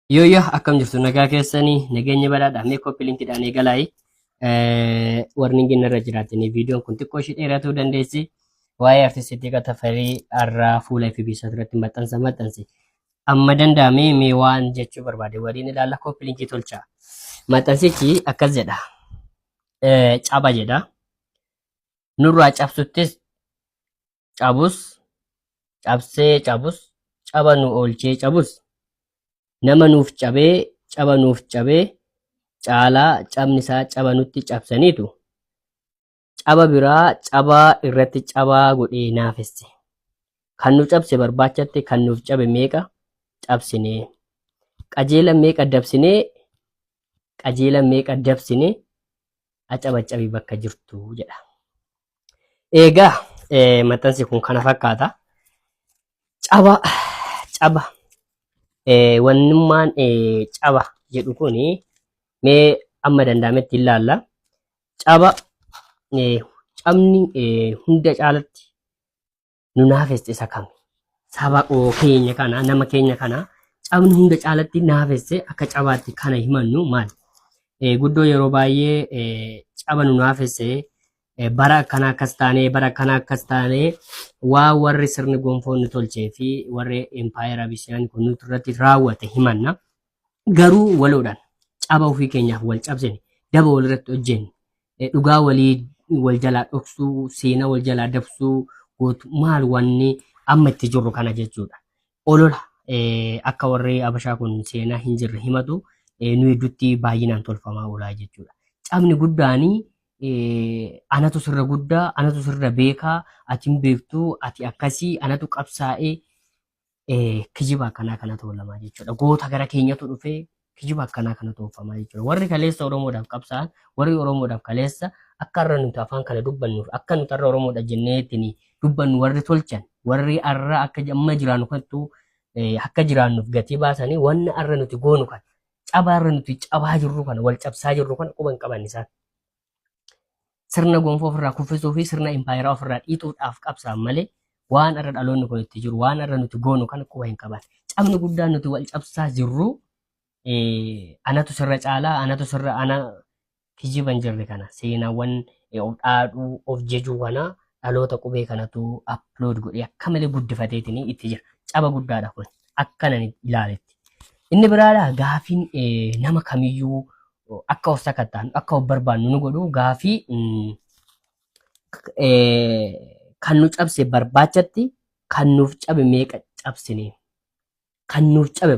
Yoo akkam jirtu nagaa keessanii nageenya badhaadhaa mee koppii linkiidhaan eegalaayi warningiin irra jiraatanii viidiyoon kun xiqqoo ishee dheeratuu dandeessi. Waa'ee artistii Tafarii Arraa fuula fi biisa irratti maxxansi. Amma danda'ame mee waan jechuu barbaade waliin ilaalla koppii linkii tolcha. Maxxansichi akkas jedha. Caba jedha. Nurraa cabsuttis cabus, cabsee cabus, caba nu oolchee cabus. Nama nuuf cabee, caba nuuf cabee, caalaa cabni isaa caba nutti cabsaniitu. Caba biraa cabaa irratti cabaa godhee naafesse. Kan nu cabse barbaachatti kan nuuf cabe meeqa cabsinee. Qajeela meeqa dabsinee, qajeela meeqa dabsinee acaba cabii bakka jirtu jedha. Eegaa maxxansi kun kana fakkaata. Caba. Wannummaan caba jedhu kuni mee amma danda'ametti ilaalla. Cabni hunda caalatti nu naafesse isa kami? Saba keenya kana, nama keenya kana cabni hunda caalatti naafesse akka cabaatti kana himannu maali? Guddoo yeroo baay'ee caba nu naafesse bara akkanaa akkas taanee waa warri sirni gonfoonni tolchee fi warri empaayer Abisiyaan kun nuti irratti raawwate himanna. Garuu waloodhaan caba ofii keenyaaf wal cabsine, daba walirratti hojjenne, dhugaa walii wal jalaa dhoksuu, seenaa wal jalaa dabsuu gootu maal wanni amma itti jirru kana jechuudha. Olola akka warri Abashaa kun seenaa hin jirre himatu nu hedduutti baay'inaan tolfamaa oolaa jechuudha. Cabni guddaanii anatu sirra guddaa, anatu sirra beekaa, ati hin beektuu, ati akkasii, anatu qabsaa'ee kijiba akkanaa kana tolamaa jechuudha. Goota gara keenyatu dhufee kijiba akkanaa kana tolfamaa jechuudha. Warri kaleessa Oromoodhaaf qabsaa'an, warri Oromoodhaaf kaleessa akka har'a nuti afaan kana dubbannuuf, akka nuti har'a Oromoodha jenneetiin dubbannu warri tolchan, warri har'a akka amma jiraannu kanattuu akka jiraannuuf gatii baasanii wanna har'a nuti goonu kana, caba har'a nuti cabaa jirru kana, wal cabsaa jirru kana quban qaban isaan. Sirna gonfoo ofirraa kuffisuu fi sirna impaayeraa ofirraa dhiituudhaaf qabsaan malee waan har'a dhaloonni kun itti jiru waan har'a nuti goonu kana quba hin qaban. Cabni guddaan nuti wal cabsaa jirru anatu sirra caalaa, anatu sirra ana kijiban jirre kana seenaawwan of dhaadhuu of jejuu kana dhaloota qubee kanatu upload godhee akka malee guddifateetiin itti jira. Caba guddaadha kun akkanan ilaaletti. Inni biraadha gaafiin nama kamiyyuu akka of sakattaan akka of barbaannu nu godhu gaafii kan nu cabse barbaachatti kan nuuf cabe meeqa cabsine kan nuuf cabe